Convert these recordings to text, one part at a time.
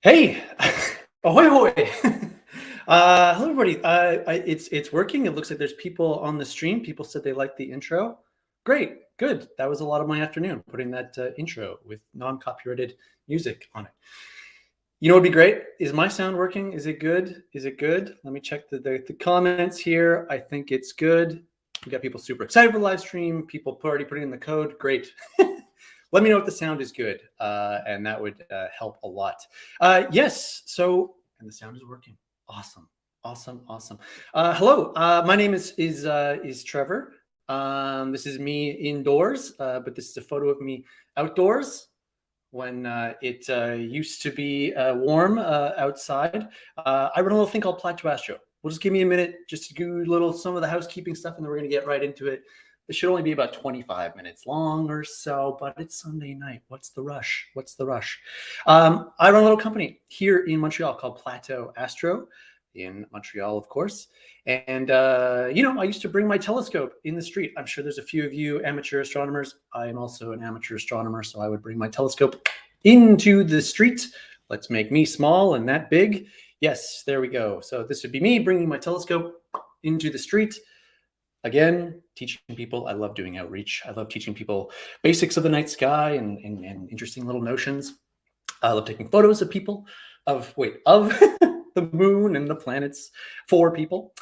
Hey, ahoy, hoy. Hello, everybody. It's working. It looks like there's people on the stream. People said they liked the intro. Great, good. That was a lot of my afternoon, putting that intro with non-copyrighted music on it. You know what would be great? Is my sound working? Is it good? Is it good? Let me check the comments here. I think it's good. We got people super excited for the live stream. People already putting in the code. Great. Let me know if the sound is good, and that would help a lot. Yes, so, and the sound is working. Awesome, awesome, awesome. Hello, my name is Trevor. This is me indoors, but this is a photo of me outdoors when it used to be warm outside. I run a little thing called Plateau Astro. We'll just give me a minute just to do some of the housekeeping stuff, and then we're going to get right into it. This should only be about 25 minutes long or so, but it's Sunday night. What's the rush? What's the rush? I run a little company here in Montreal called Plateau Astro, in Montreal, of course. And, I used to bring my telescope in the street. I'm sure there's a few of you amateur astronomers. I am also an amateur astronomer, so I would bring my telescope into the street. Let's make me small and that big. Yes, there we go. So this would be me bringing my telescope into the street. Again, teaching people. I love doing outreach. I love teaching people basics of the night sky and interesting little notions. I love taking photos of people, of the moon and the planets for people.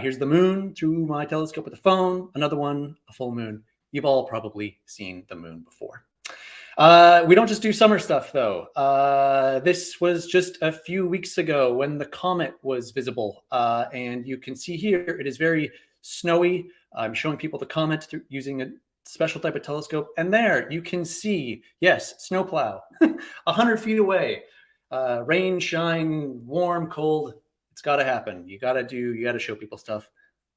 Here's the moon through my telescope with the phone. Another one, a full moon. You've all probably seen the moon before. We don't just do summer stuff, though. This was just a few weeks ago when the comet was visible. And you can see here, it is very snowy. I'm showing people the comet using a special type of telescope. And there you can see, yes, snowplow, 100 feet away. Rain, shine, warm, cold. It's got to happen. You got to show people stuff.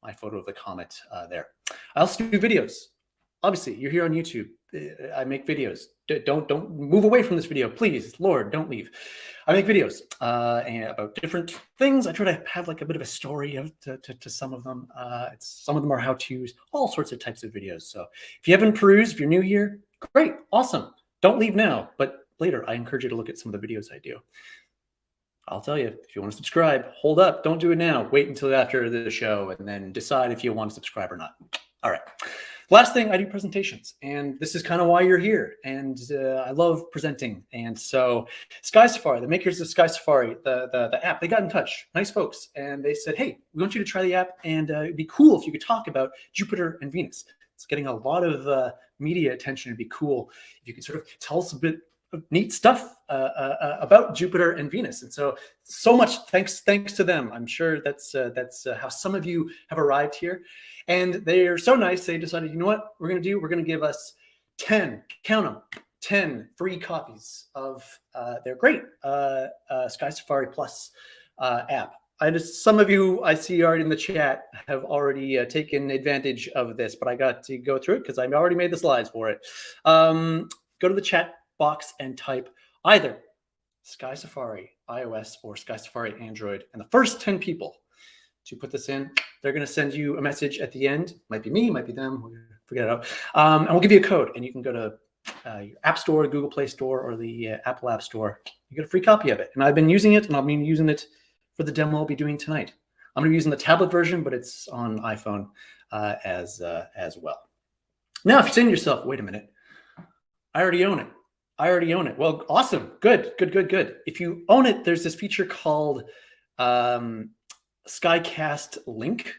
My photo of the comet there. I also do videos. Obviously, you're here on YouTube. I make videos. Don't move away from this video, please. Lord, don't leave. I make videos and about different things. I try to have like a bit of a story to some of them. Some of them are how-tos, all sorts of types of videos. So if you haven't perused, if you're new here, great, awesome. Don't leave now, but later I encourage you to look at some of the videos I do. I'll tell you, if you want to subscribe, hold up. Don't do it now. Wait until after the show and then decide if you want to subscribe or not. All right. Last thing, I do presentations, and this is kind of why you're here. And I love presenting. And so SkySafari, the makers of SkySafari, the app, they got in touch, nice folks. And they said, hey, we want you to try the app, and it'd be cool if you could talk about Jupiter and Venus. It's getting a lot of media attention. It'd be cool if you could sort of tell us a bit of neat stuff about Jupiter and Venus. And so much thanks to them. I'm sure that's how some of you have arrived here. And they're so nice, they decided, you know what we're going to do? We're going to give us 10, count them, 10 free copies of their great SkySafari Plus app. Some of you I see already in the chat have already taken advantage of this, but I got to go through it because I've already made the slides for it. Go to the chat box and type either SkySafari iOS or SkySafari Android. And the first 10 people to put this in, they're going to send you a message at the end. Might be me, might be them. We'll figure it out. And we'll give you a code, and you can go to your App Store, Google Play Store, or the Apple App Store. You get a free copy of it. And I've been using it, and I'll be using it for the demo I'll be doing tonight. I'm going to be using the tablet version, but it's on iPhone as well. Now, if you're saying to yourself, wait a minute, I already own it. Well, awesome. Good. If you own it, there's this feature called SkyCast link,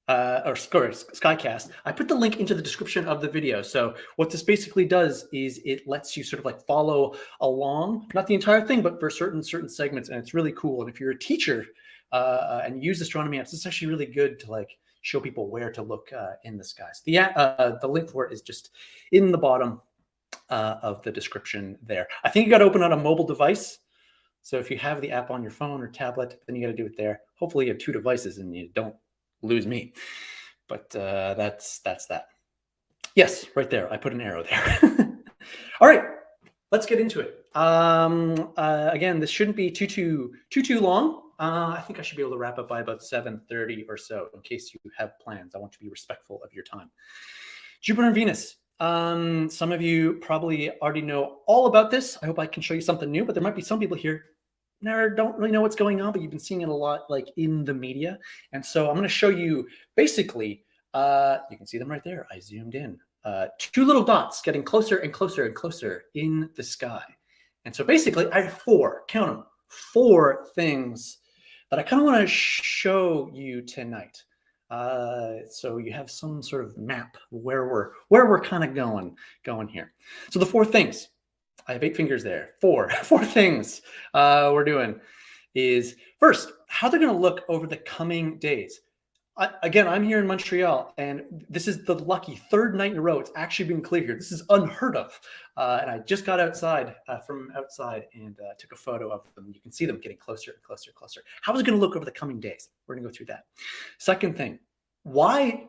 or SkyCast. I put the link into the description of the video. So what this basically does is it lets you sort of like follow along, not the entire thing, but for certain segments. And it's really cool. And if you're a teacher and use astronomy apps, it's actually really good to like show people where to look in the skies. The link for it is just in the bottom of the description there. I think you got to open on a mobile device. So if you have the app on your phone or tablet, then you got to do it there. Hopefully you have two devices and you don't lose me. But that's that. Yes, right there. I put an arrow there. All right, let's get into it. Again, this shouldn't be too long. I think I should be able to wrap up by about 7:30 or so in case you have plans. I want to be respectful of your time. Jupiter and Venus. Some of you probably already know all about this. I hope I can show you something new, but there might be some people here don't really know what's going on, but you've been seeing it a lot like in the media. And so I'm going to show you basically, you can see them right there. I zoomed in. Two little dots getting closer and closer and closer in the sky. And so basically I have four, count them, four things that I kind of want to show you tonight. So you have some sort of map where we're kind of going here. So the four things, I have 8 fingers there. Four things we're doing is first, how they're going to look over the coming days. Again, I'm here in Montreal, and this is the lucky 3rd night in a row it's actually been clear here. This is unheard of. And I just got outside from outside and took a photo of them. You can see them getting closer and closer and closer. How is it going to look over the coming days? We're going to go through that. Second thing, why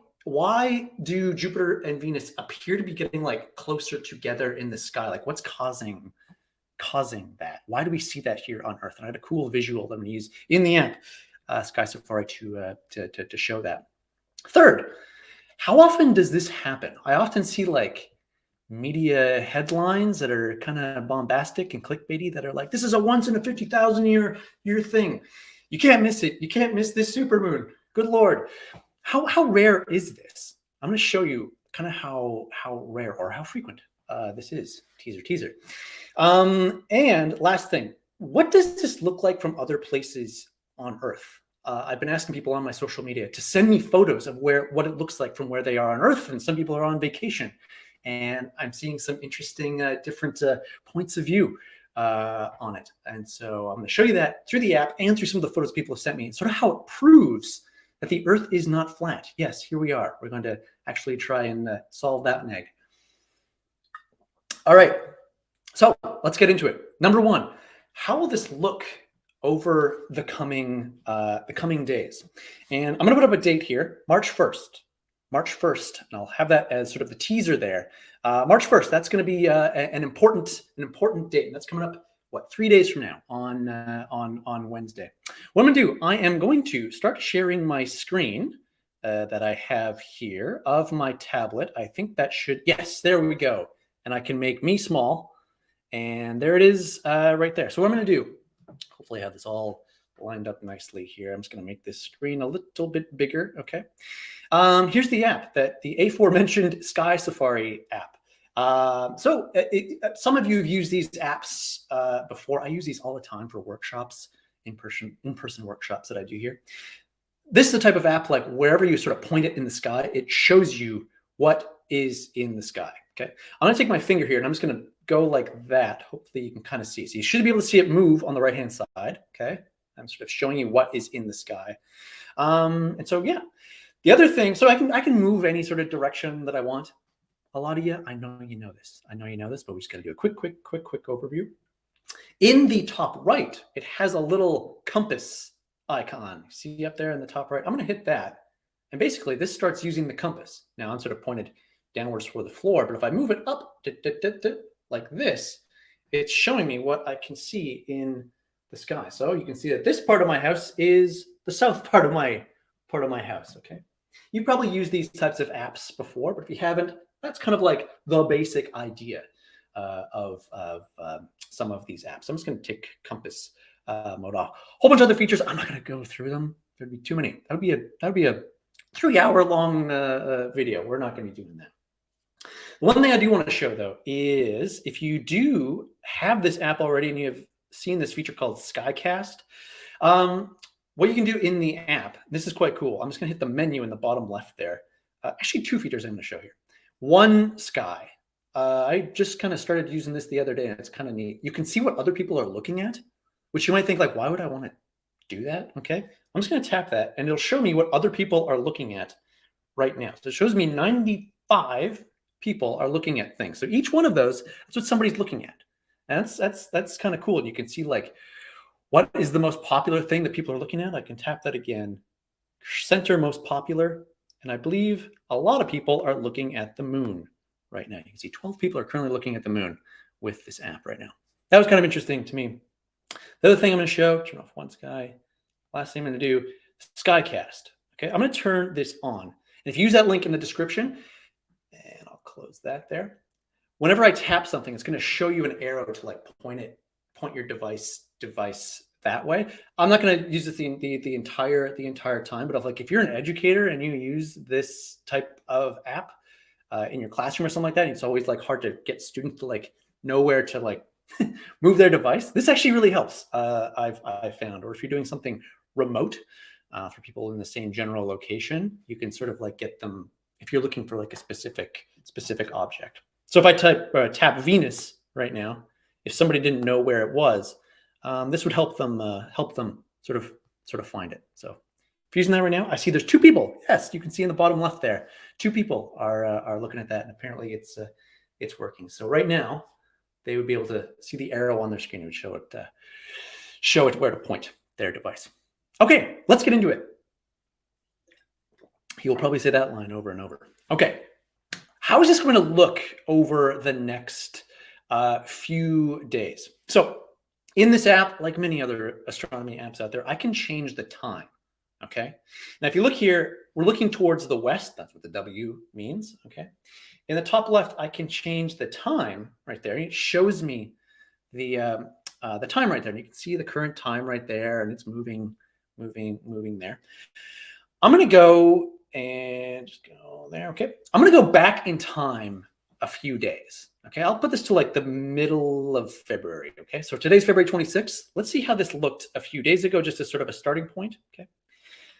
do Jupiter and Venus appear to be getting like closer together in the sky? Like what's causing that? Why do we see that here on Earth? And I had a cool visual that I'm going to use in the app, SkySafari, to show that. Third, how often does this happen? I often see like media headlines that are kind of bombastic and clickbaity that are like, this is a once in a 50,000 year thing. You can't miss it. You can't miss this supermoon. Good Lord. How rare is this? I'm going to show you kind of how rare or how frequent this is. Teaser. And last thing, what does this look like from other places on Earth? I've been asking people on my social media to send me photos of what it looks like from where they are on Earth, and some people are on vacation. And I'm seeing some interesting different points of view on it. And so I'm going to show you that through the app and through some of the photos people have sent me, and sort of how it proves that the Earth is not flat. Yes, here we are. We're going to actually try and solve that one egg. All right, so let's get into it. Number one, how will this look over the coming days? And I'm going to put up a date here, March 1st. March 1st, and I'll have that as sort of the teaser there. March 1st, that's going to be an important date. And that's coming up, 3 days from now on Wednesday. What I'm going to do, I am going to start sharing my screen that I have here of my tablet. I think that should, yes, there we go. And I can make me small, and there it is right there. So what I'm going to do, hopefully I have this all lined up nicely here. I'm just going to make this screen a little bit bigger. Okay. Here's the app, the aforementioned SkySafari app. Some of you have used these apps before. I use these all the time for workshops, in-person workshops that I do here. This is the type of app, like wherever you sort of point it in the sky, it shows you what is in the sky. Okay. I'm going to take my finger here and I'm just going to go like that. Hopefully you can kind of see. So you should be able to see it move on the right-hand side. Okay. I'm sort of showing you what is in the sky. And so, yeah. The other thing, so I can move any sort of direction that I want. A lot of you, I know you know this. I know you know this, but we just got to do a quick overview. In the top right, it has a little compass icon. See up there in the top right? I'm going to hit that. And basically, this starts using the compass. Now, I'm sort of pointed downwards toward the floor, but if I move it up like this, it's showing me what I can see in the sky. So you can see that this part of my house is the south part of my house. Okay. You've probably used these types of apps before, but if you haven't, that's kind of like the basic idea of some of these apps. I'm just going to take compass mode off. A whole bunch of other features. I'm not going to go through them. There'd be too many. That would be a 3-hour long video. We're not going to be doing that. One thing I do want to show though is if you do have this app already and you have seen this feature called SkyCast, what you can do in the app, this is quite cool. I'm just going to hit the menu in the bottom left there. Actually, 2 features I'm going to show here. One, sky. I just kind of started using this the other day, and it's kind of neat. You can see what other people are looking at, which you might think like, why would I want to do that? Okay, I'm just going to tap that, and it'll show me what other people are looking at right now. So it shows me 95 people are looking at things. So each one of those, that's what somebody's looking at. And that's kind of cool. And you can see like, what is the most popular thing that people are looking at? I can tap that again. Center most popular. And I believe a lot of people are looking at the moon right now. You can see 12 people are currently looking at the moon with this app right now. That was kind of interesting to me. The other thing I'm going to show, turn off one sky. Last thing I'm going to do, SkyCast. Okay, I'm going to turn this on. And if you use that link in the description, and I'll close that there. Whenever I tap something, it's going to show you an arrow to like point your device that way. I'm not going to use this the entire time, but if you're an educator and you use this type of app in your classroom or something like that, it's always like hard to get students to like know where to like move their device. This actually really helps. I've found, or if you're doing something remote for people in the same general location, you can sort of like get them if you're looking for like a specific object. So if I tap Venus right now, if somebody didn't know where it was, this would help them sort of find it. So if you're using that right now, I see there's 2 people. Yes, you can see in the bottom left there, 2 people are looking at that, and apparently it's working. So right now, they would be able to see the arrow on their screen. It would show it where to point their device. Okay, let's get into it. You'll probably say that line over and over. Okay, how is this going to look over the next few days? So in this app, like many other astronomy apps out there, I can change the time. Okay, now if you look here, we're looking towards the west. That's what the W means. Okay, in the top left, I can change the time right there. It shows me the time right there, and you can see the current time right there, and it's moving there. I'm going to go and just go there. Okay, I'm going to go back in time a few days. Okay, I'll put this to like the middle of February. Okay, so today's February 26th. Let's see how this looked a few days ago, just as sort of a starting point. Okay.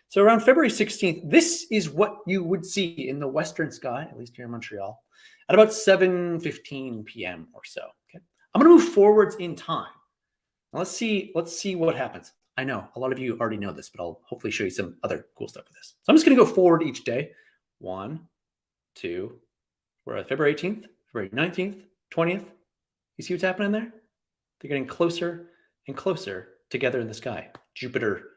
So around February 16th, this is what you would see in the western sky, at least here in Montreal, at about 7:15 p.m. or so. Okay, I'm going to move forwards in time. Now let's see what happens. I know a lot of you already know this, but I'll hopefully show you some other cool stuff with this. So I'm just going to go forward each day. 1, 2. We're at February 18th, February 19th, 20th. You see what's happening there? They're getting closer and closer together in the sky. Jupiter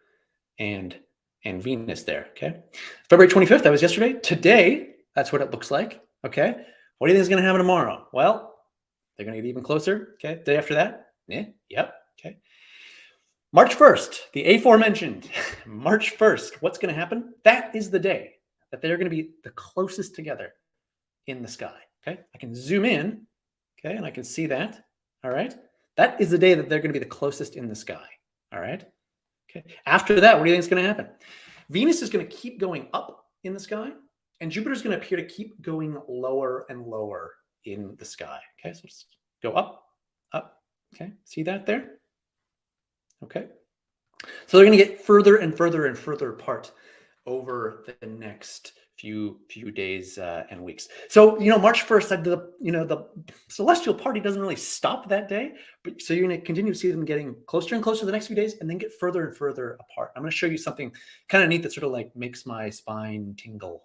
and Venus there, okay? February 25th, that was yesterday. Today, that's what it looks like, okay? What do you think is going to happen tomorrow? Well, they're going to get even closer, okay? Day after that, yep, okay. March 1st, the aforementioned March 1st, what's going to happen? That is the day that they're going to be the closest together in the sky, okay? I can zoom in, okay, and I can see that, all right? That is the day that they're going to be the closest in the sky, all right? Okay. After that, what do you think is going to happen? Venus is going to keep going up in the sky, and Jupiter is going to appear to keep going lower and lower in the sky. Okay, so just go up, up. Okay, see that there? Okay. So they're going to get further and further and further apart over the next few days and weeks. So, March 1st, the celestial party doesn't really stop that day, but so you're going to continue to see them getting closer and closer the next few days and then get further and further apart. I'm going to show you something kind of neat that sort of like makes my spine tingle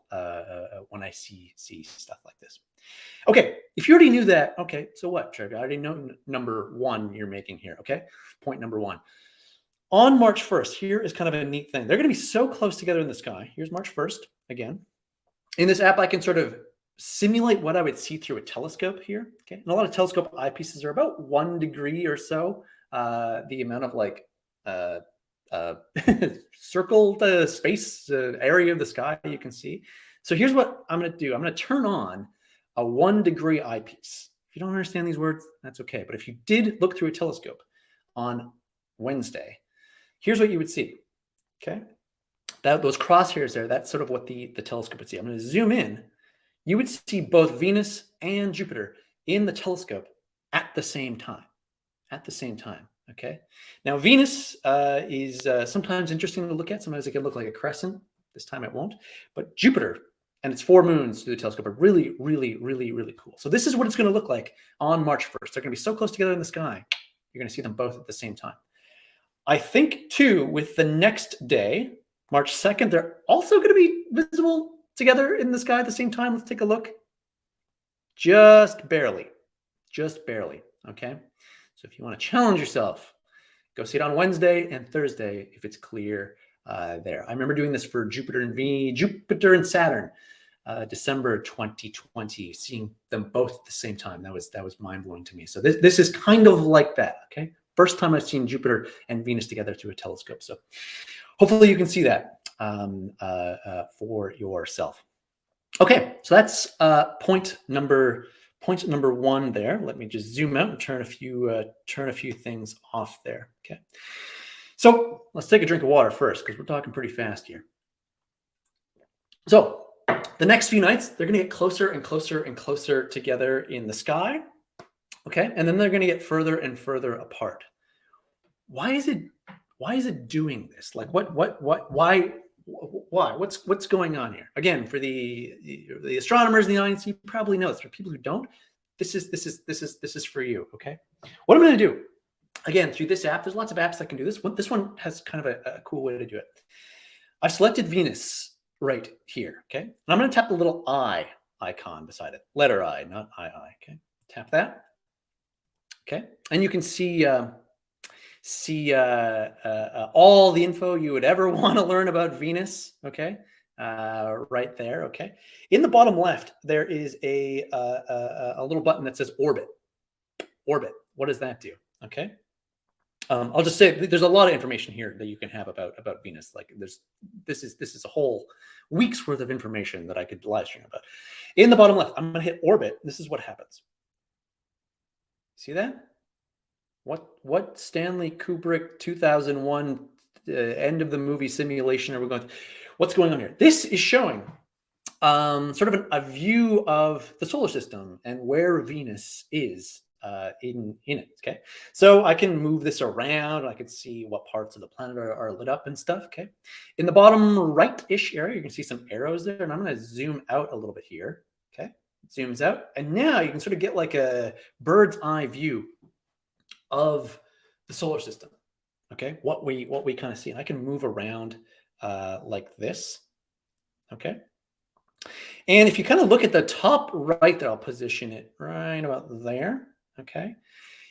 when I see stuff like this. Okay, if you already knew that, okay, so what, Trevor? I already know number 1 you're making here, okay? Point number 1. On March 1st, here is kind of a neat thing. They're going to be so close together in the sky. Here's March 1st again. In this app, I can sort of simulate what I would see through a telescope here. Okay, and a lot of telescope eyepieces are about 1 degree or so. The amount of like circled space area of the sky you can see. So here's what I'm going to do. I'm going to turn on a 1 degree eyepiece. If you don't understand these words, that's okay. But if you did look through a telescope on Wednesday, here's what you would see. Okay. Those crosshairs there, that's sort of what the telescope would see. I'm going to zoom in. You would see both Venus and Jupiter in the telescope at the same time. Okay. Now, Venus is sometimes interesting to look at. Sometimes it can look like a crescent. This time it won't. But Jupiter and its 4 moons through the telescope are really, really, really, really cool. So this is what it's going to look like on March 1st. They're going to be so close together in the sky. You're going to see them both at the same time. I think, too, with the next day, March 2nd, they're also going to be visible together in the sky at the same time. Let's take a look. Just barely, okay? So if you want to challenge yourself, go see it on Wednesday and Thursday if it's clear there. I remember doing this for Jupiter and Saturn, December 2020, seeing them both at the same time. That was mind-blowing to me. So this is kind of like that, okay? First time I've seen Jupiter and Venus together through a telescope. So hopefully you can see that for yourself. Okay, so that's point number 1 there. Let me just zoom out and turn a few things off there. Okay. So let's take a drink of water first, because we're talking pretty fast here. So the next few nights, they're going to get closer and closer and closer together in the sky. Okay. And then they're going to get further and further apart. Why is it doing this? Like why? What's going on here? Again, for the astronomers in the audience, you probably know this. For people who don't, this is for you. Okay. What I'm going to do, again, through this app, there's lots of apps that can do this. This one has kind of a cool way to do it. I've selected Venus right here. Okay. And I'm going to tap the little I icon beside it. Letter I, not II. Okay. Tap that. Okay. And you can see all the info you would ever want to learn about Venus. Okay. Right there. Okay. In the bottom left, there is a little button that says Orbit. Orbit. What does that do? Okay. I'll just say there's a lot of information here that you can have about Venus. Like this is a whole week's worth of information that I could live stream about. In the bottom left, I'm going to hit Orbit. This is what happens. See that? What Stanley Kubrick 2001 end of the movie simulation are we going to? What's going on here? This is showing sort of a view of the solar system and where Venus is in it. Okay, so I can move this around. I can see what parts of the planet are lit up and stuff. Okay, in the bottom right-ish area, you can see some arrows there, and I'm going to zoom out a little bit here. Okay, it zooms out, and now you can sort of get like a bird's eye view of the solar system. Okay, what we kind of see, and I can move around like this. Okay, and if you kind of look at the top right there, I'll position it right about there. Okay,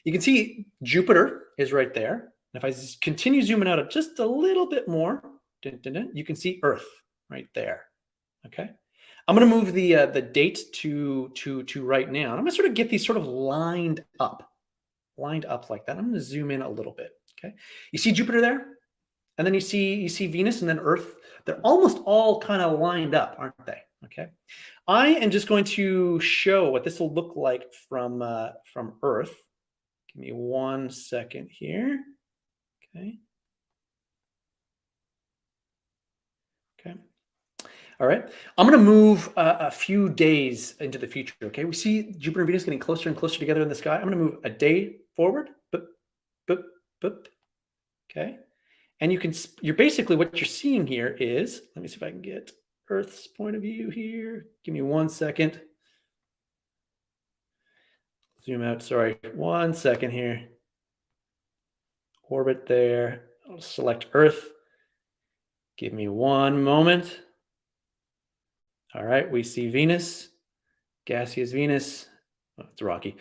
you can see Jupiter is right there. And if I continue zooming out just a little bit more, you can see Earth right there. Okay, I'm going to move the date to right now. And I'm going to sort of get these sort of lined up like that. I'm going to zoom in a little bit. Okay, you see Jupiter there, and then you see Venus, and then Earth. They're almost all kind of lined up, aren't they? Okay, I am just going to show what this will look like from Earth. Give me 1 second here. Okay. Okay. All right. I'm going to move a few days into the future. Okay. We see Jupiter and Venus getting closer and closer together in the sky. I'm going to move a day forward. Boop, boop, boop. Okay. And you're basically, what you're seeing here is, let me see if I can get Earth's point of view here. Give me 1 second. Zoom out. Sorry. 1 second here. Orbit there. I'll select Earth. Give me 1 moment. All right. We see Venus. Gaseous Venus. Oh, it's rocky.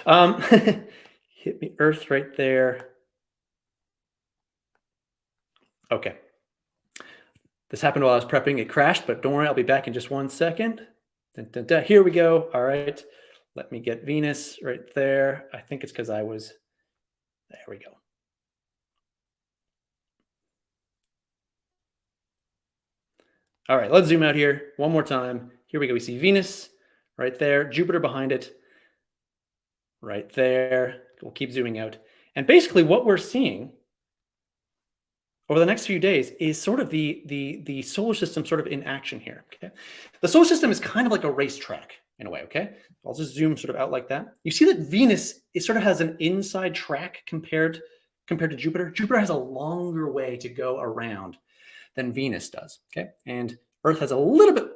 Hit me Earth right there. Okay. This happened while I was prepping. It crashed, but don't worry. I'll be back in just 1 second. Dun, dun, dun. Here we go. All right. Let me get Venus right there. I think it's because I was, there we go. All right, let's zoom out here one more time. Here we go. We see Venus right there, Jupiter behind it, right there. We'll keep zooming out. And basically what we're seeing over the next few days is sort of the solar system sort of in action here. Okay, the solar system is kind of like a racetrack in a way. Okay, I'll just zoom sort of out like that. You see that Venus, it sort of has an inside track compared to Jupiter. Jupiter has a longer way to go around than Venus does. Okay, and Earth has a little bit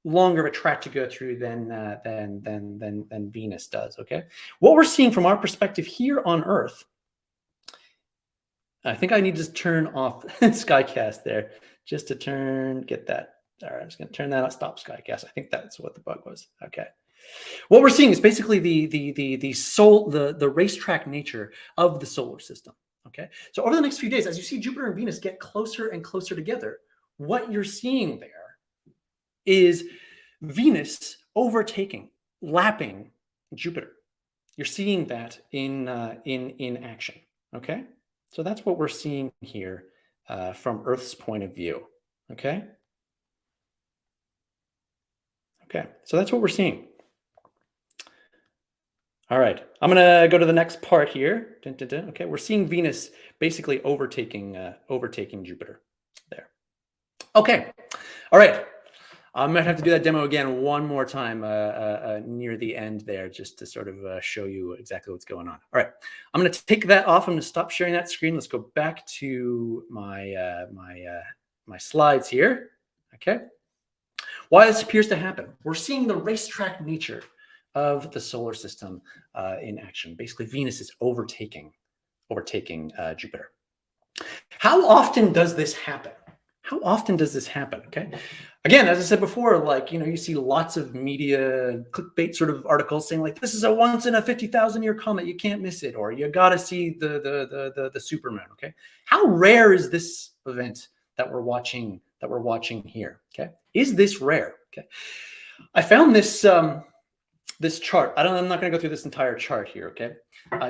longer of a track to go through than Venus does. Okay, what we're seeing from our perspective here on Earth, I think I need to turn off SkyCast there just to get that. All right, I'm just going to turn that off. Stop SkyCast. I think that's what the bug was. Okay. What we're seeing is basically the racetrack nature of the solar system. Okay. So over the next few days, as you see Jupiter and Venus get closer and closer together, what you're seeing there is Venus overtaking, lapping Jupiter. You're seeing that in action. Okay. So that's what we're seeing here from Earth's point of view. Okay. Okay. So that's what we're seeing. All right, I'm gonna go to the next part here. Dun, dun, dun. Okay, we're seeing Venus basically overtaking Jupiter there. Okay, all right. I might have to do that demo again one more time near the end there, just to sort of show you exactly what's going on. All right, I'm going to take that off. I'm going to stop sharing that screen. Let's go back to my slides here. Okay, why this appears to happen? We're seeing the racetrack nature of the solar system in action. Basically, Venus is overtaking Jupiter. How often does this happen? How often does this happen? Okay. Again, as I said before, like, you see lots of media clickbait sort of articles saying like, this is a once in a 50,000 year comet. You can't miss it. Or you got to see the supermoon. Okay. How rare is this event that we're watching here? Okay. Is this rare? Okay. I found this, this chart. I'm not going to go through this entire chart here. Okay.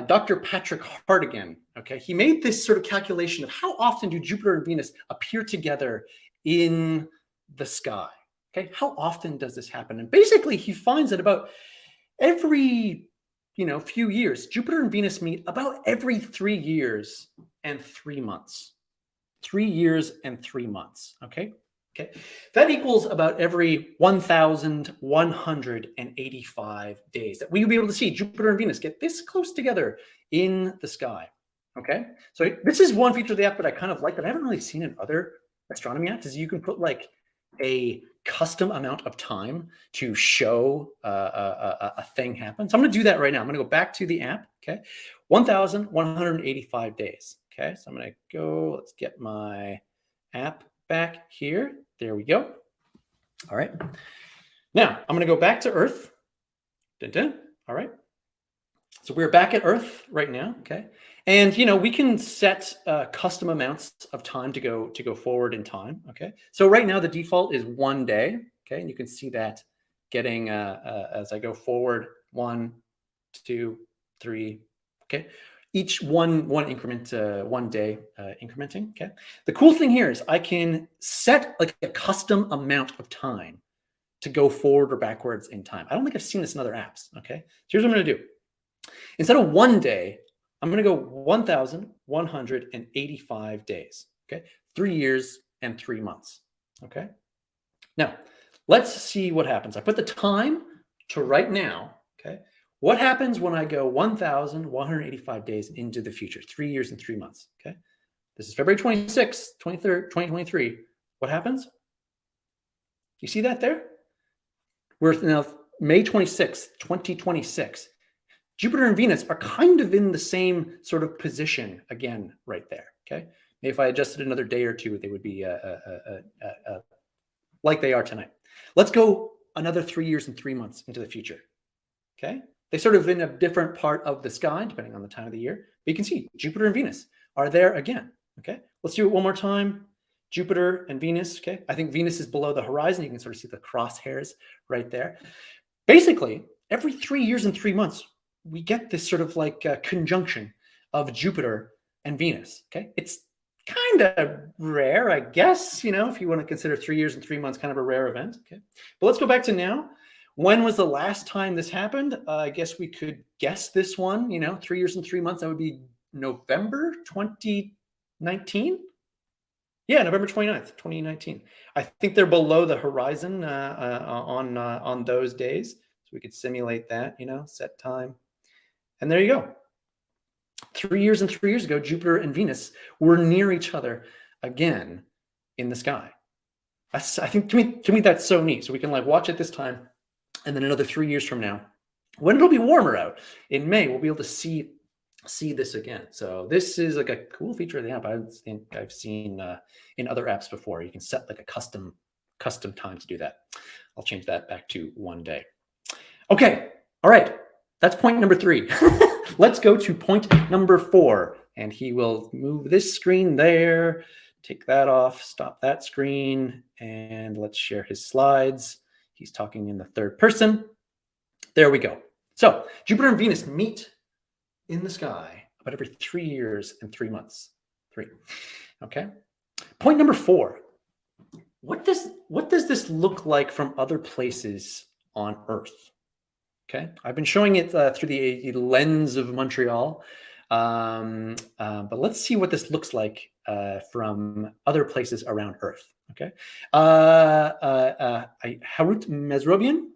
Dr. Patrick Hartigan, okay, he made this sort of calculation of how often do Jupiter and Venus appear together in the sky. Okay, how often does this happen? And basically, he finds that about every few years, Jupiter and Venus meet about every 3 years and 3 months. 3 years and 3 months. Okay. Okay, that equals about every 1,185 days that we will be able to see Jupiter and Venus get this close together in the sky. Okay, so this is one feature of the app that I kind of like that I haven't really seen in other astronomy apps, is you can put like a custom amount of time to show a thing happen. So I'm going to do that right now. I'm going to go back to the app. Okay, 1,185 days. Okay, so I'm going to go, let's get my app back here. There we go. All right. Now I'm going to go back to Earth. Dun, dun. All right. So we're back at Earth right now. Okay. And we can set custom amounts of time to go forward in time. Okay. So right now the default is 1 day. Okay. And you can see that getting as I go forward 1, 2, 3. Okay. Each one increment, 1 day incrementing. Okay. The cool thing here is I can set like a custom amount of time to go forward or backwards in time. I don't think I've seen this in other apps. Okay. So here's what I'm going to do. Instead of 1 day, I'm going to go 1,185 days. Okay. 3 years and 3 months. Okay. Now let's see what happens. I put the time to right now. Okay. What happens when I go 1,185 days into the future, 3 years and 3 months? Okay, this is February 26th, 23rd, 2023. What happens? You see that there? We're now May 26th, 2026. Jupiter and Venus are kind of in the same sort of position again right there. Okay, maybe if I adjusted another day or two, they would be like they are tonight. Let's go another 3 years and 3 months into the future. Okay. They sort of in a different part of the sky, depending on the time of the year. But you can see Jupiter and Venus are there again. Okay, let's do it one more time. Jupiter and Venus. Okay, I think Venus is below the horizon. You can sort of see the crosshairs right there. Basically, every 3 years and 3 months, we get this sort of like conjunction of Jupiter and Venus. Okay, it's kind of rare, I guess, if you want to consider 3 years and 3 months kind of a rare event. Okay, but let's go back to now. When was the last time this happened? I guess we could guess this one, 3 years and 3 months. That would be November 2019. Yeah, November 29th, 2019. I think they're below the horizon on those days. So we could simulate that, set time. And there you go. 3 years and 3 years ago, Jupiter and Venus were near each other again in the sky. I think to me that's so neat. So we can like watch it this time. And then another 3 years from now, when it'll be warmer out in May, we'll be able to see this again. So this is like a cool feature of the app. I don't think I've seen in other apps before. You can set like a custom time to do that. I'll change that back to 1 day. Okay. All right. That's point number 3. Let's go to point number 4. And he will move this screen there, take that off, stop that screen, and let's share his slides. He's talking in the third person. There we go. So Jupiter and Venus meet in the sky about every 3 years and 3 months. 3. Okay. Point number 4. What does this look like from other places on Earth? Okay, I've been showing it through the lens of Montreal, but let's see what this looks like from other places around Earth. Okay, Harut Mesrobian,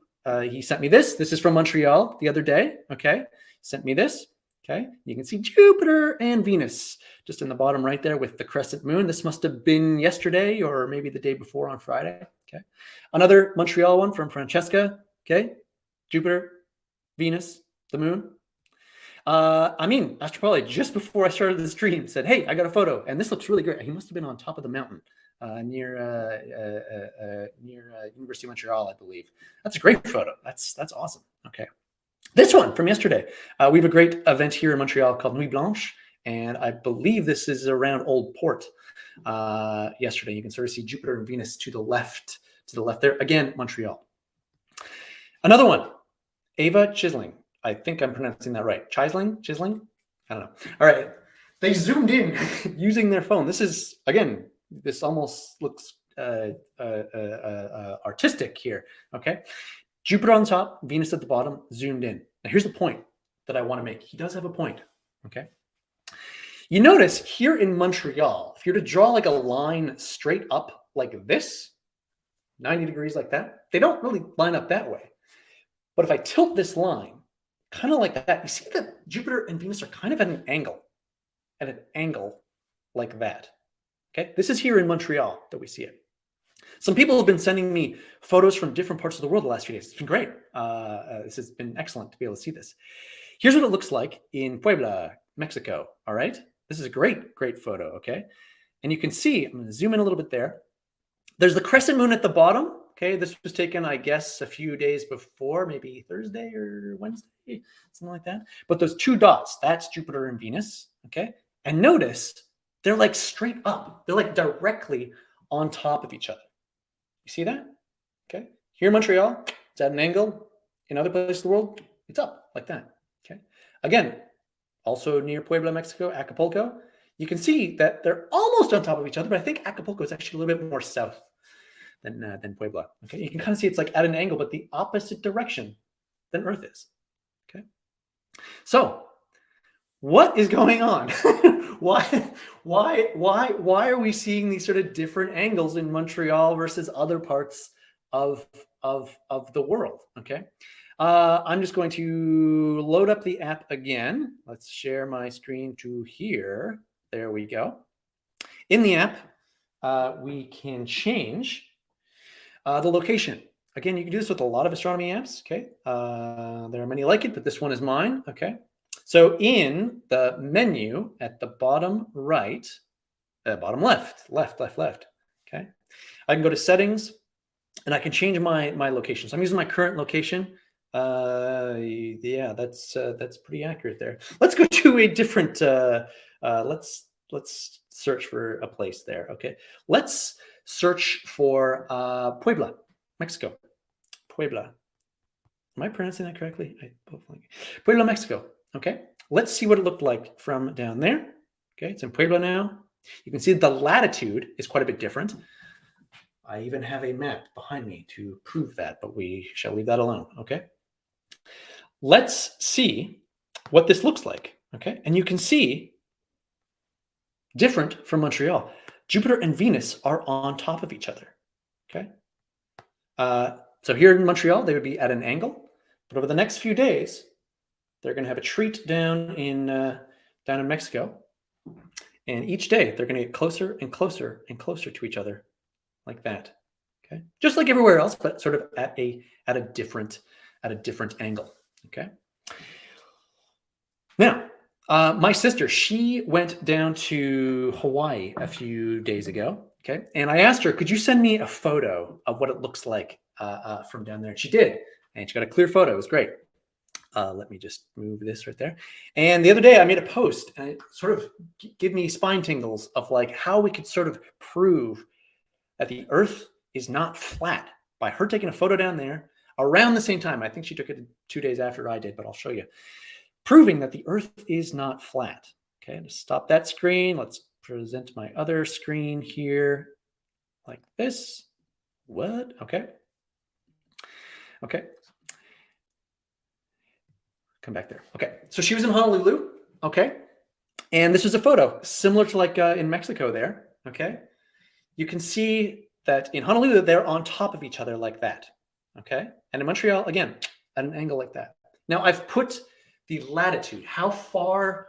he sent me this. This is from Montreal the other day. Okay, sent me this. Okay, you can see Jupiter and Venus just in the bottom right there with the crescent moon. This must have been yesterday or maybe the day before on Friday. Okay, another Montreal one from Francesca. Okay, Jupiter, Venus, the moon. Astro probably just before I started the stream said, "Hey, I got a photo, and this looks really great." He must have been on top of the mountain near University of Montreal, I believe. That's a great photo. That's awesome. Okay, this one from yesterday. We have a great event here in Montreal called Nuit Blanche, and I believe this is around Old Port. Yesterday, you can sort of see Jupiter and Venus to the left there. Again, Montreal. Another one, Ava Chisling. I think I'm pronouncing that right. Chisling? I don't know. All right. They zoomed in using their phone. This is, again, this almost looks artistic here. Okay. Jupiter on top, Venus at the bottom, zoomed in. Now, here's the point that I want to make. He does have a point. Okay. You notice here in Montreal, if you're to draw like a line straight up like this, 90 degrees like that, they don't really line up that way. But if I tilt this line, kind of like that, you see that Jupiter and Venus are kind of at an angle like that. Okay, this is here in Montreal that we see it. Some people have been sending me photos from different parts of the world the last few days. It's been great. This has been excellent to be able to see this. Here's what it looks like in Puebla, Mexico. All right, this is a great photo. Okay, and you can see, I'm going to zoom in a little bit there. There's the crescent moon at the bottom. Okay, this was taken, I guess, a few days before, maybe Thursday or Wednesday, something like that. But those two dots, that's Jupiter and Venus. Okay, and notice they're like straight up. They're like directly on top of each other. You see that? Okay, here in Montreal, it's at an angle. In other places of the world, it's up like that. Okay, again, also near Puebla, Mexico, Acapulco, you can see that they're almost on top of each other, but I think Acapulco is actually a little bit more south than Puebla. Okay, you can kind of see it's like at an angle, but the opposite direction than Earth is. Okay, so what is going on? why are we seeing these sort of different angles in Montreal versus other parts of the world? Okay, I'm just going to load up the app again. Let's share my screen to here. There we go. In the app, we can change the location. Again, you can do this with a lot of astronomy apps. Okay, there are many like it, but this one is mine. Okay, so in the menu at the bottom right, bottom left. Okay, I can go to settings, and I can change my location. So I'm using my current location. Yeah, that's pretty accurate there. Let's go to a different. Let's search for a place there. Okay, let's search for Puebla, Mexico. Puebla. Am I pronouncing that correctly? Puebla, Mexico. Okay, let's see what it looked like from down there. Okay, it's in Puebla now. You can see the latitude is quite a bit different. I even have a map behind me to prove that, but we shall leave that alone. Okay, let's see what this looks like. Okay, and you can see different from Montreal. Jupiter and Venus are on top of each other. Okay, so here in Montreal, they would be at an angle, but over the next few days, they're going to have a treat down in Mexico, and each day they're going to get closer and closer and closer to each other, like that. Okay, just like everywhere else, but sort of at a different angle. Okay. Now, my sister, she went down to Hawaii a few days ago. Okay, and I asked her, could you send me a photo of what it looks like from down there? And she did, and she got a clear photo. It was great. Let me just move this right there. And the other day I made a post, and it sort of gave me spine tingles of like how we could sort of prove that the Earth is not flat by her taking a photo down there around the same time. I think she took it 2 days after I did, but I'll show you. Proving that the Earth is not flat. Okay, to stop that screen, let's present my other screen here like this. What? Okay. Okay. come back there. Okay, so she was in Honolulu. Okay, and this was a photo similar to like in Mexico there. Okay, you can see that in Honolulu they're on top of each other like that. Okay, and in Montreal again at an angle like that. Now I've put the latitude, how far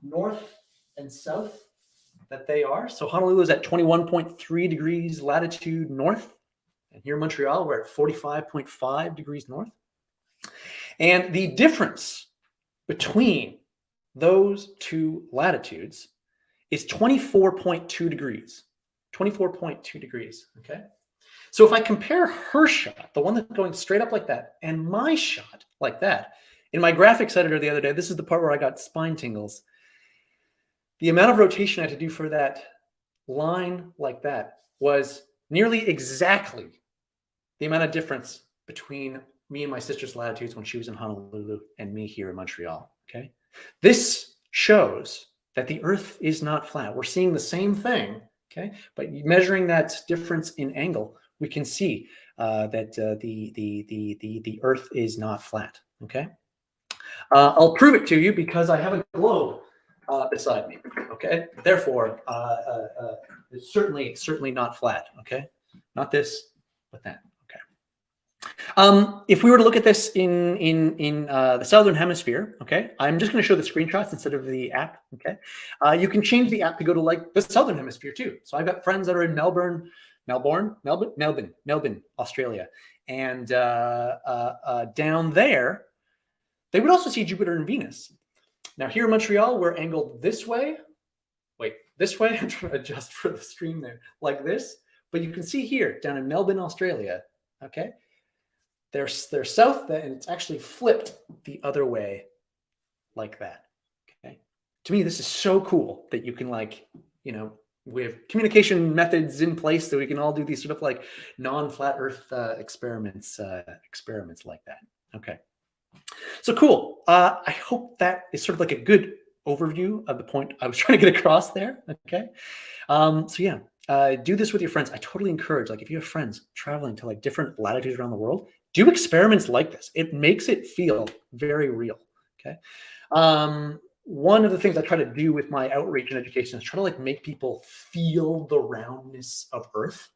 north and south that they are. So Honolulu is at 21.3 degrees latitude north, and here in Montreal we're at 45.5 degrees north. And the difference between those two latitudes is 24.2 degrees. 24.2 degrees, okay? So if I compare her shot, the one that's going straight up like that, and my shot like that, in my graphics editor the other day, this is the part where I got spine tingles. The amount of rotation I had to do for that line like that was nearly exactly the amount of difference between me and my sister's latitudes when she was in Honolulu and me here in Montreal, okay? This shows that the Earth is not flat. We're seeing the same thing, okay? But measuring that difference in angle, we can see that the Earth is not flat, okay? I'll prove it to you because I have a globe beside me, okay? Therefore, it's certainly not flat, okay? Not this, but that. If we were to look at this in the southern hemisphere, okay, I'm just going to show the screenshots instead of the app. Okay, you can change the app to go to like the southern hemisphere too. So I've got friends that are in Melbourne, Australia, and down there, they would also see Jupiter and Venus. Now here in Montreal, we're angled this way. Wait, this way. I'm trying to adjust for the stream there, like this. But you can see here down in Melbourne, Australia. Okay. They're south, and it's actually flipped the other way like that, okay? To me, this is so cool that you can like, you know, we have communication methods in place so we can all do these sort of like non-flat Earth experiments like that, okay? So cool. I hope that is sort of like a good overview of the point I was trying to get across there, okay? So yeah, do this with your friends. I totally encourage, like if you have friends traveling to like different latitudes around the world, do experiments like this. It makes it feel very real, okay? One of the things I try to do with my outreach and education is try to like make people feel the roundness of Earth.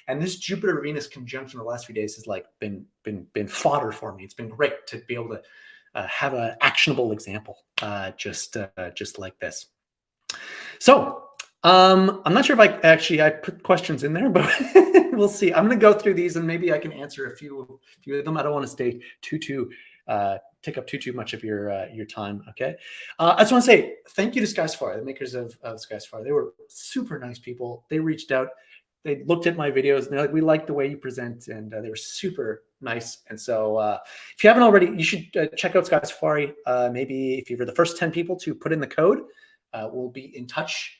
And this Jupiter-Venus conjunction the last few days has like been fodder for me. It's been great to be able to have an actionable example just like this. So I'm not sure if I put questions in there, but we'll see. I'm going to go through these and maybe I can answer a few of them. I don't want to stay take up too much of your time. Okay. I just want to say thank you to SkySafari, the makers of SkySafari. They were super nice people. They reached out. They looked at my videos and they're like, we like the way you present, and they were super nice. And so if you haven't already, you should check out SkySafari. Maybe if you were the first 10 people to put in the code, we'll be in touch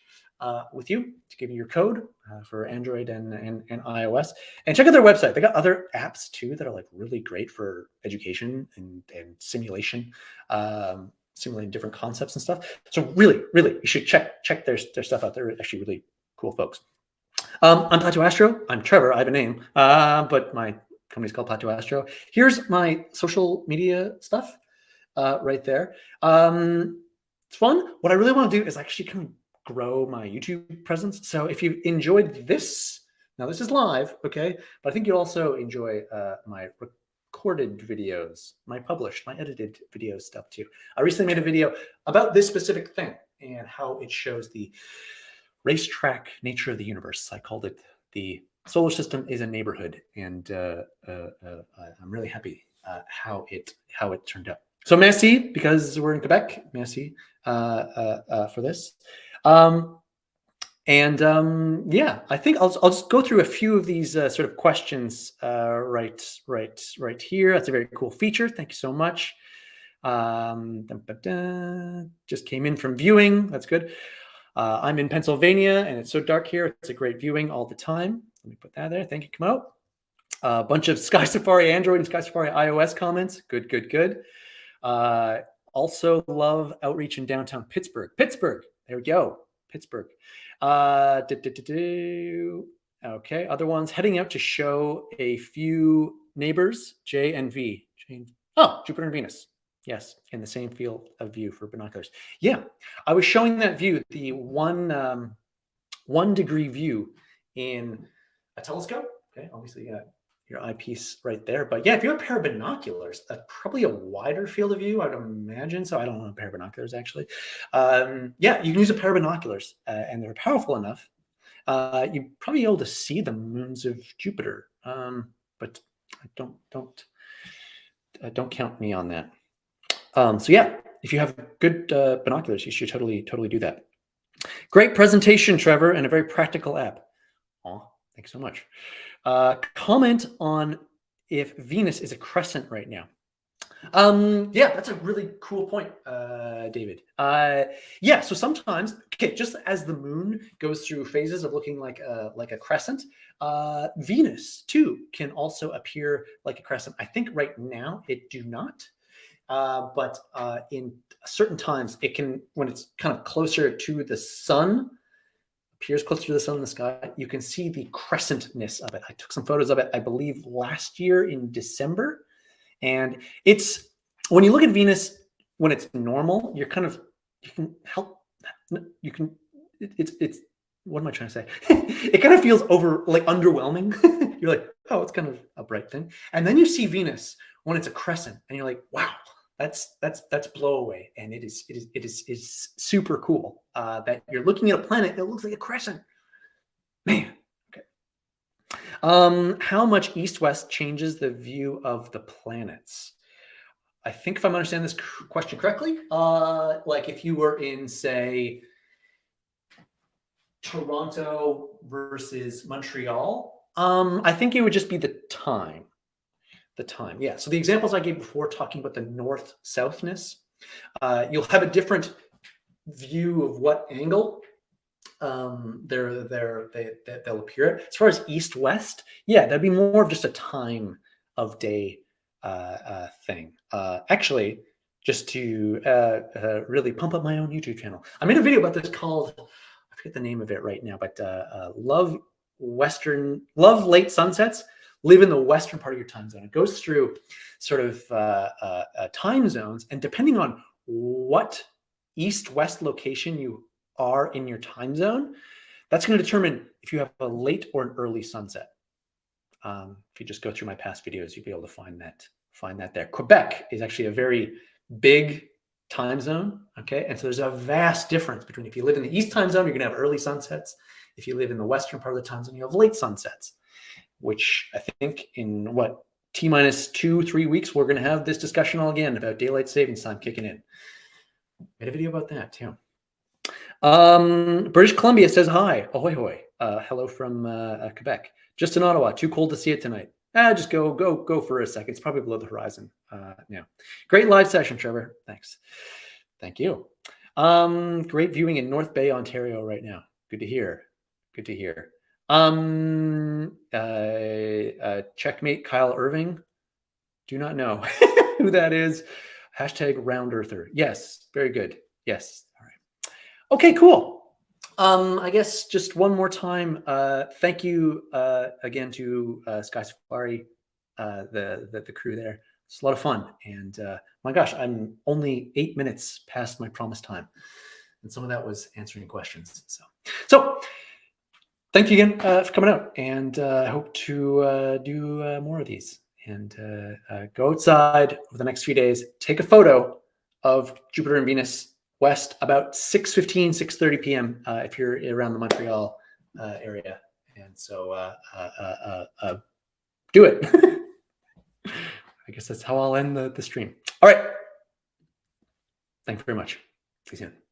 with you to give you your code for Android and iOS. And check out their website. They got other apps too that are like really great for education and simulation, simulating different concepts and stuff. So really, you should check their stuff out. They're actually really cool folks. I'm Plateau Astro. I'm Trevor. I have a name, but my company's called Plateau Astro. Here's my social media stuff right there. It's fun. What I really want to do is actually kind of grow my YouTube presence. So if you enjoyed this, now this is live, okay? But I think you'll also enjoy my recorded videos, my published, my edited video stuff too. I recently made a video about this specific thing and how it shows the racetrack nature of the universe. I called it the solar system is a neighborhood, and I'm really happy how it turned out. So merci, because we're in Quebec. Merci for this. Yeah, I think I'll just go through a few of these sort of questions right here. That's a very cool feature. Thank you so much. Just came in from viewing. That's good. I'm in Pennsylvania and it's so dark here. It's a great viewing all the time. Let me put that there. Thank you. Come out. A bunch of SkySafari Android and SkySafari iOS comments. Good. Also love outreach in downtown Pittsburgh. There we go. Pittsburgh. Okay. Other ones heading out to show a few neighbors, J and V. Oh, Jupiter and Venus. Yes, in the same field of view for binoculars. Yeah, I was showing that view, the 1 degree view in a telescope. Okay, obviously you got your eyepiece right there. But yeah, if you have a pair of binoculars, probably a wider field of view, I'd imagine. So I don't own a pair of binoculars actually. Yeah, you can use a pair of binoculars, and they're powerful enough. You'd probably be able to see the moons of Jupiter, but don't count me on that. So yeah, if you have good binoculars, you should totally do that. Great presentation, Trevor, and a very practical app. Oh, thanks so much. Comment on if Venus is a crescent right now. Yeah, that's a really cool point, David. Yeah, so sometimes, okay, just as the moon goes through phases of looking like a crescent, Venus too can also appear like a crescent. I think right now it do not. But in certain times, it can, when it's kind of closer to the sun, appears closer to the sun in the sky, you can see the crescentness of it. I took some photos of it, I believe, last year in December. And it's, when you look at Venus, when it's normal, you're kind of, it's, what am I trying to say? It kind of feels underwhelming. You're like, oh, it's kind of a bright thing. And then you see Venus when it's a crescent and you're like, wow, that's blow away. And it is super cool that you're looking at a planet that looks like a crescent. Man, okay. How much east-west changes the view of the planets? I think if I'm understanding this question correctly, like if you were in, say, Toronto versus Montreal, I think it would just be the time. Yeah. So the examples I gave before, talking about the north-southness, you'll have a different view of what angle they'll appear at. As far as east-west, yeah, that'd be more of just a time of day thing. Actually, just to really pump up my own YouTube channel, I made a video about this called, I forget the name of it right now, but Love Late Sunsets. Live in the western part of your time zone. It goes through sort of time zones, and depending on what east-west location you are in your time zone, that's going to determine if you have a late or an early sunset. If you just go through my past videos, you'll be able to find that there. Quebec is actually a very big time zone, okay? And so there's a vast difference between, if you live in the east time zone, you're going to have early sunsets. If you live in the western part of the time zone, you have late sunsets, which I think in T-minus 2-3 weeks, we're going to have this discussion all again about daylight savings time kicking in. Made a video about that too. British Columbia says hi. Ahoy hoy. Hello from Quebec. Just in Ottawa. Too cold to see it tonight. Just go for a second. It's probably below the horizon now. Great live session, Trevor. Thanks. Thank you. Great viewing in North Bay, Ontario right now. Good to hear. Good to hear. Checkmate Kyle Irving. Do not know who that is. Hashtag round earther. Yes, very good. Yes. All right. Okay, cool. I guess just one more time, thank you again to SkySafari, the crew there. It's a lot of fun. And my gosh, I'm only 8 minutes past my promised time. And some of that was answering questions. So thank you again for coming out, and I hope to do more of these. And go outside over the next few days, take a photo of Jupiter and Venus west about 6:15, 6:30 p.m. If you're around the Montreal area. And so do it. I guess that's how I'll end the stream. All right. Thanks very much. See you soon.